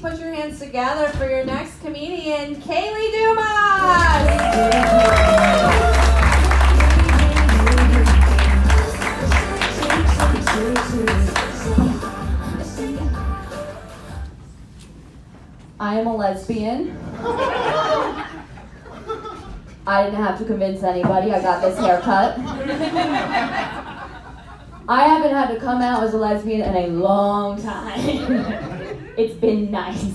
put your hands together for your next comedian, Kayleigh Dumas! I am a lesbian. I didn't have to convince anybody. I got this haircut. I haven't had to come out as a lesbian in a long time. It's been nice.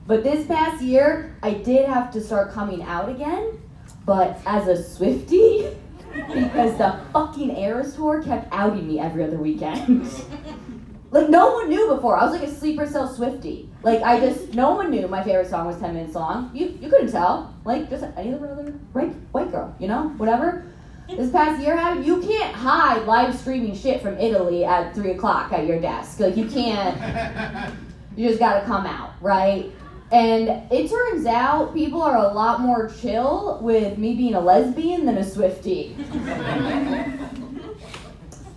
But this past year, I did have to start coming out again, but as a Swiftie, because the fucking Eras Tour kept outing me every other weekend. Like, no one knew before. I was like a sleeper cell Swiftie. Like, no one knew my favorite song was 10 minutes long. You couldn't tell. Like, just any other white girl, you know? Whatever. This past year happened, you can't hide live streaming shit from Italy at 3 o'clock at your desk. Like, you can't, you just gotta come out, right? And it turns out people are a lot more chill with me being a lesbian than a Swiftie.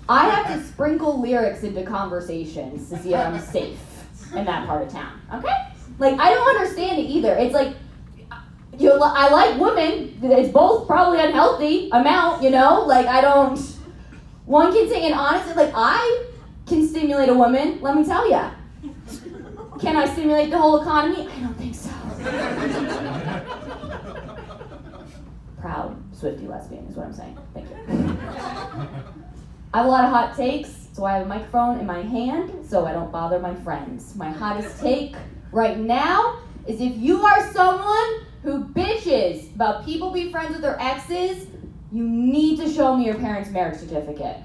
I have to sprinkle lyrics into conversations to see if I'm safe in that part of town, okay? Like, I don't understand it either. It's like, I like women. It's both probably unhealthy amount, you know? Like, one can say, and honestly, like, I can stimulate a woman, let me tell ya. Can I stimulate the whole economy? I don't think so. Proud Swiftie lesbian is what I'm saying. Thank you. I have a lot of hot takes, so I have a microphone in my hand so I don't bother my friends. My hottest take right now is if you are someone who bitches about people being friends with their exes, you need to show me your parents' marriage certificate.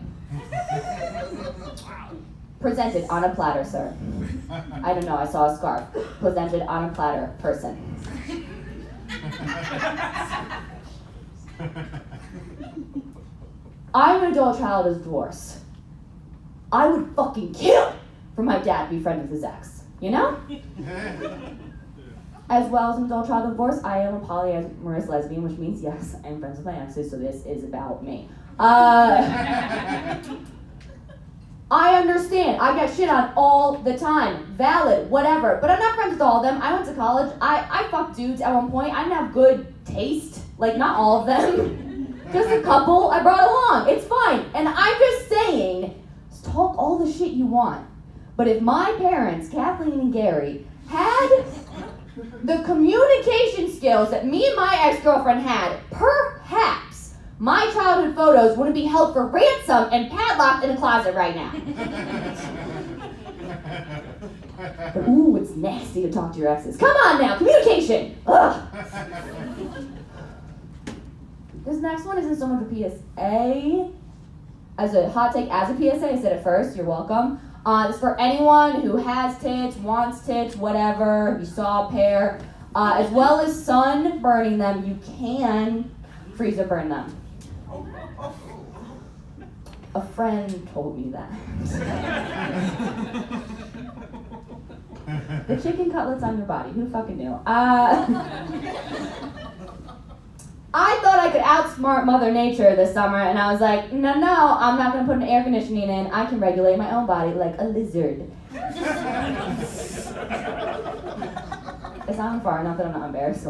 Presented on a platter, sir. I don't know, I saw a scarf. Presented on a platter, person. I'm an adult child of divorce. I would fucking kill for my dad to be friends with his ex, you know? As well as an adult child of divorce, I am a polyamorous lesbian, which means, yes, I'm friends with my exes, so this is about me. I understand. I get shit on all the time. Valid, whatever. But I'm not friends with all of them. I went to college. I fucked dudes at one point. I didn't have good taste. Like, not all of them. Just a couple I brought along. It's fine. And I'm just saying, talk all the shit you want. But if my parents, Kathleen and Gary, had the communication skills that me and my ex-girlfriend had, perhaps my childhood photos wouldn't be held for ransom and padlocked in a closet right now. But ooh, it's nasty to talk to your exes. Come on now, communication! Ugh. This next one isn't so much a PSA as a hot take as a PSA. I said it first, you're welcome. It's for anyone who has tits, wants tits, whatever, you saw a pair. As well as sun burning them, you can freezer burn them. A friend told me that. The chicken cutlets on your body, who fucking knew? I thought I could outsmart Mother Nature this summer, and I was like, no, I'm not going to put an air conditioning in. I can regulate my own body like a lizard. It's not far, not that I'm not embarrassed,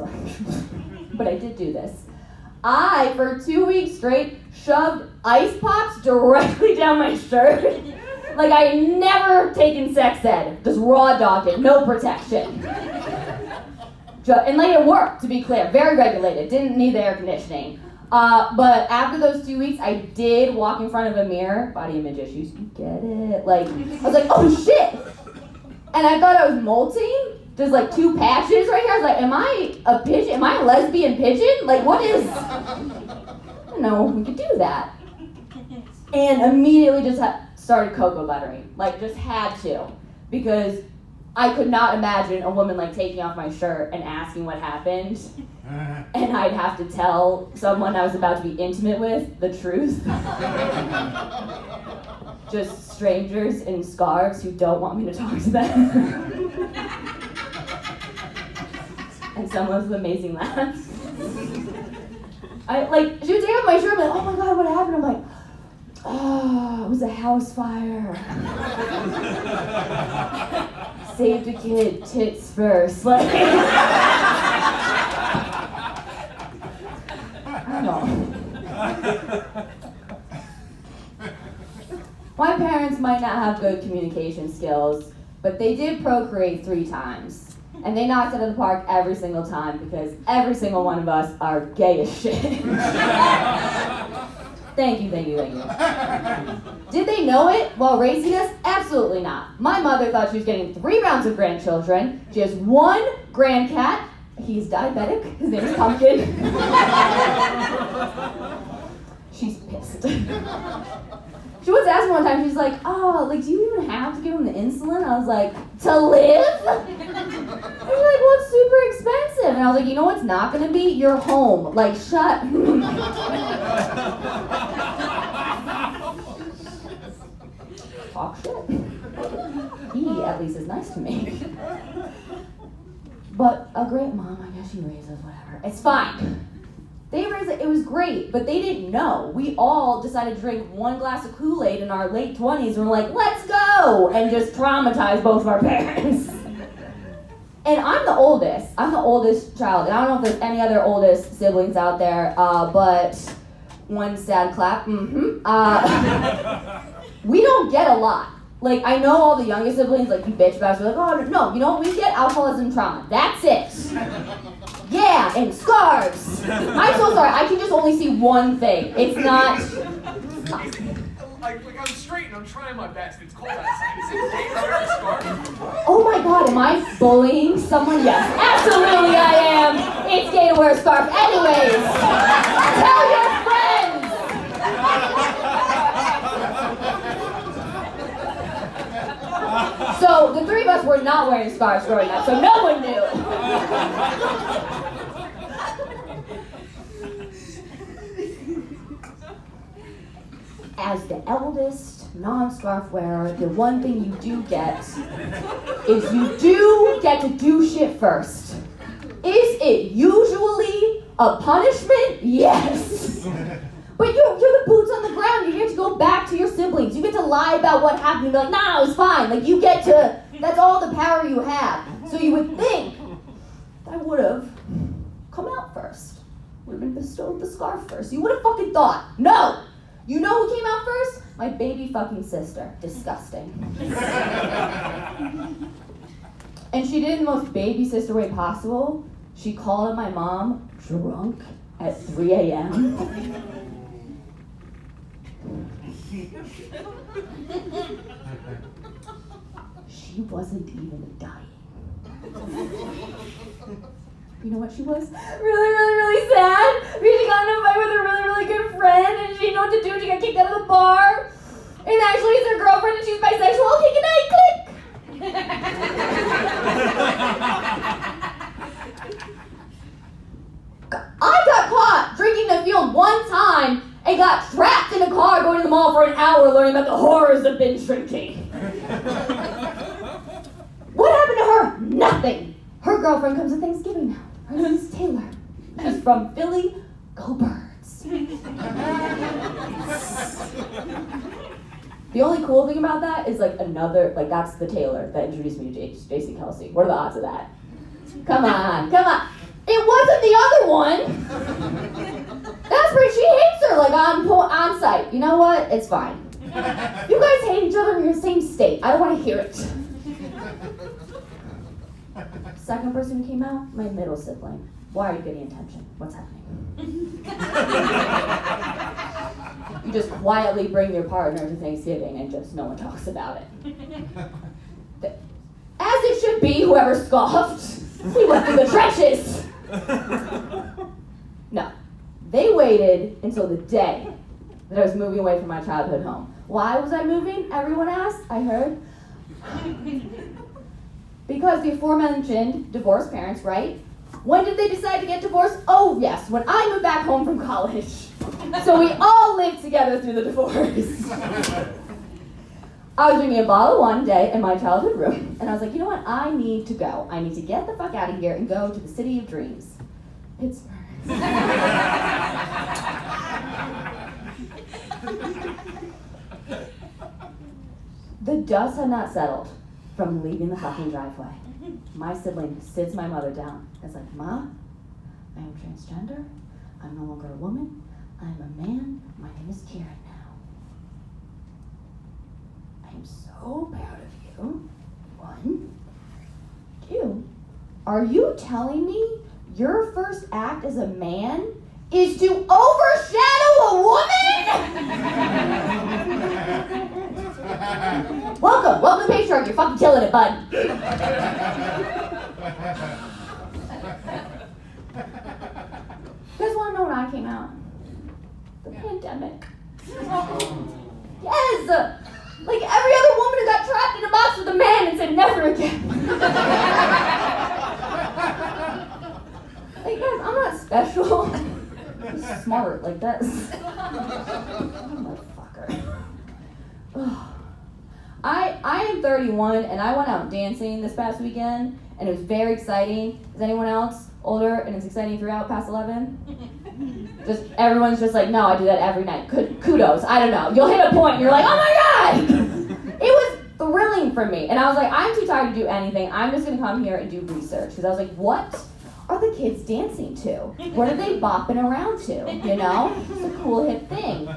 but I did do this. I, for 2 weeks straight, shoved ice pops directly down my shirt. Like I had never taken sex ed. Just raw dogged it, no protection. And like it worked, to be clear, very regulated, didn't need the air conditioning. But after those 2 weeks, I did walk in front of a mirror, body image issues, you get it? Like, I was like, oh shit! And I thought I was molting, just like 2 patches right here. I was like, am I a pigeon? Am I a lesbian pigeon? Like, what is, I don't know, we could do that. And immediately just started cocoa buttering, like just had to, because I could not imagine a woman like taking off my shirt and asking what happened, and I'd have to tell someone I was about to be intimate with the truth. Just strangers in scarves who don't want me to talk to them. And someone with amazing laughs. She would take off my shirt and be like, oh my god, what happened? I'm like, oh, it was a house fire. saved a kid, tits first. Like, I don't know. My parents might not have good communication skills, but they did procreate 3 times. And they knocked it out of the park every single time because every single one of us are gay as shit. Thank you. Did they know it while raising us? Absolutely not. My mother thought she was getting 3 rounds of grandchildren. She has 1 grandcat. He's diabetic. His name is Pumpkin. She's pissed. She once asked me one time, she's like, oh, like, do you even have to give him the insulin? I was like, to live? And she's like, well, it's super expensive. And I was like, you know what's not gonna be? Your home. Like, shut. Talk shit. He, at least, is nice to me. But a great mom, I guess she raises whatever. It's fine. They raised it was great, but they didn't know. We all decided to drink 1 glass of Kool-Aid in our late 20s and we're like, let's go! And just traumatized both of our parents. And I'm the oldest child, and I don't know if there's any other oldest siblings out there, but one sad clap, we don't get a lot. Like, I know all the youngest siblings, like, you bitch about, like, oh, no, you know what we get? Alcoholism trauma. That's it. Yeah, and scarves. I'm so sorry, I can just only see one thing. It's not... Like I'm straight and I'm trying my best. It's cold outside. Is it gay to wear a scarf? Oh my god, am I bullying someone? Yes, absolutely I am. It's gay to wear a scarf. Anyways, tell your friends. So the 3 of us were not wearing scarves growing up, so no one knew. As the eldest non-scarf wearer, the one thing you do get is you do get to do shit first. Is it usually a punishment? Yes. But you're the boots on the ground. You get to go back to your siblings. You get to lie about what happened and be like, nah, it was fine. Like, you get to, that's all the power you have. So you would think I would have come out first. Would have been bestowed the scarf first. You would have fucking thought. No! You know who came out first? My baby fucking sister. Disgusting. And she did it in the most baby sister way possible. She called my mom drunk at 3 a.m. She wasn't even dying. You know what she was? Really sad. Because she got in a fight with her really good friend and she didn't know what to do. She got kicked out of the bar. And actually it's her girlfriend and she's bisexual. Okay, good night, click. I got caught drinking the field one time and got trapped in a car going to the mall for an hour learning about the horrors of binge drinking. What happened to her? Nothing. Her girlfriend comes to Thanksgiving now. Her name is Taylor. She's from Philly. Go Birds. The only cool thing about that is that's the Taylor that introduced me to Jason Kelsey. What are the odds of that? Come on. It wasn't the other one. That's where she hates her, like on site. You know what? It's fine. You guys hate each other in your same state. I don't want to hear it. Second person who came out, my middle sibling. Why are you getting attention? What's happening? You just quietly bring your partner to Thanksgiving and just no one talks about it. As it should be, whoever scoffed. We went through the trenches. No. They waited until the day that I was moving away from my childhood home. Why was I moving? Everyone asked. I heard. Because the aforementioned divorced parents, right? When did they decide to get divorced? Oh, yes, when I moved back home from college. So we all lived together through the divorce. I was drinking a bottle one day in my childhood room, and I was like, you know what? I need to go. I need to get the fuck out of here and go to the city of dreams. Pittsburgh. The dust had not settled. from leaving the fucking driveway. My sibling sits my mother down. It's like, Ma, I am transgender. I'm no longer a woman. I'm a man. My name is Kieran now. I am so proud of you. 1, 2. Are you telling me your first act as a man is to overshadow a woman? Welcome to Patriarchy. You're fucking killing it, bud. You guys want to know when I came out? The pandemic. Yes! Like every other woman who got trapped in a box with a man and said never again. Like, guys, I'm not special. I'm smart like this. Motherfucker. I am 31 and I went out dancing this past weekend and it was very exciting. Is anyone else older and it's exciting throughout past 11? Just everyone's just like, no, I do that every night. Kudos. I don't know. You'll hit a point and you're like, oh my god! It was thrilling for me. And I was like, I'm too tired to do anything. I'm just gonna come here and do research. Because I was like, what are the kids dancing to? What are they bopping around to? You know? It's a cool hip thing.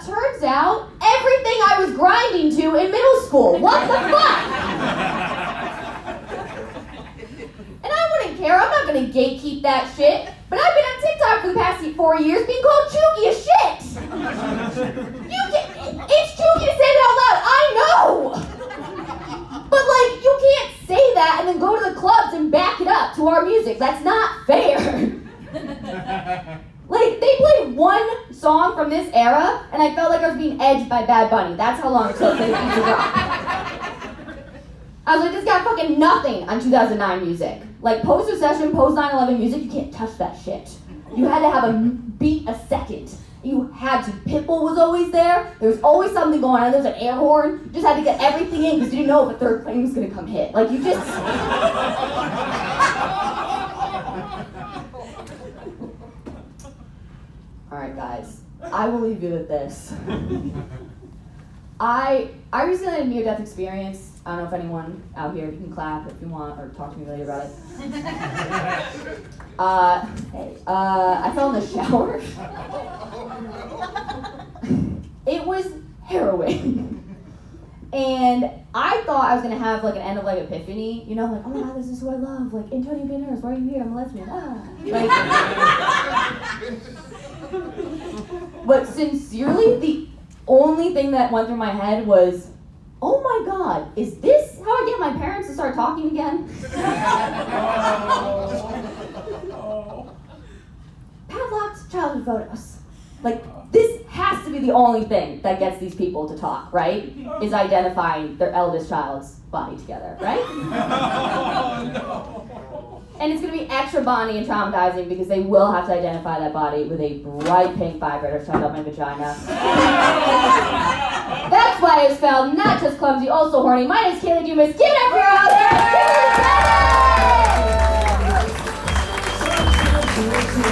Turns out, everything I was grinding to in middle school. What the fuck? And I wouldn't care. I'm not gonna gatekeep that shit. But I've been on TikTok for the past 4 years being called chooky as shit. It's chooky to say that out loud. I know. But like, you can't say that and then go to the clubs and back it up to our music. That's not fair. Like, they played one song from this era, and I felt like I was being edged by Bad Bunny. That's how long it took for the beat to drop. I was like, this got fucking nothing on 2009 music. Like, post-recession, post-9/11 music, you can't touch that shit. You had to have a beat a second. You had to. Pitbull was always there. There was always something going on. There was an air horn. You just had to get everything in because you didn't know if a third plane was going to come hit. Like, you just... Alright, guys. I will leave you with this. I recently had a near-death experience. I don't know if anyone out here, you can clap if you want, or talk to me later about it. I fell in the shower. It was harrowing. And I thought I was gonna have like an end of life epiphany, you know, like, oh my god, this is who I love, like Antonio Banderas, why are you here? I'm a lesbian. Like, but sincerely, the only thing that went through my head was, oh my god, is this how I get my parents to start talking again? Padlocked childhood photos. Like, this has to be the only thing that gets these people to talk, right? Is identifying their eldest child's body together, right? And it's gonna be extra bonding and traumatizing because they will have to identify that body with a bright pink vibrator tied up my vagina. That's why it's spelled not just clumsy, also horny. My name is Kayleigh Dumas. Give it up for your out there.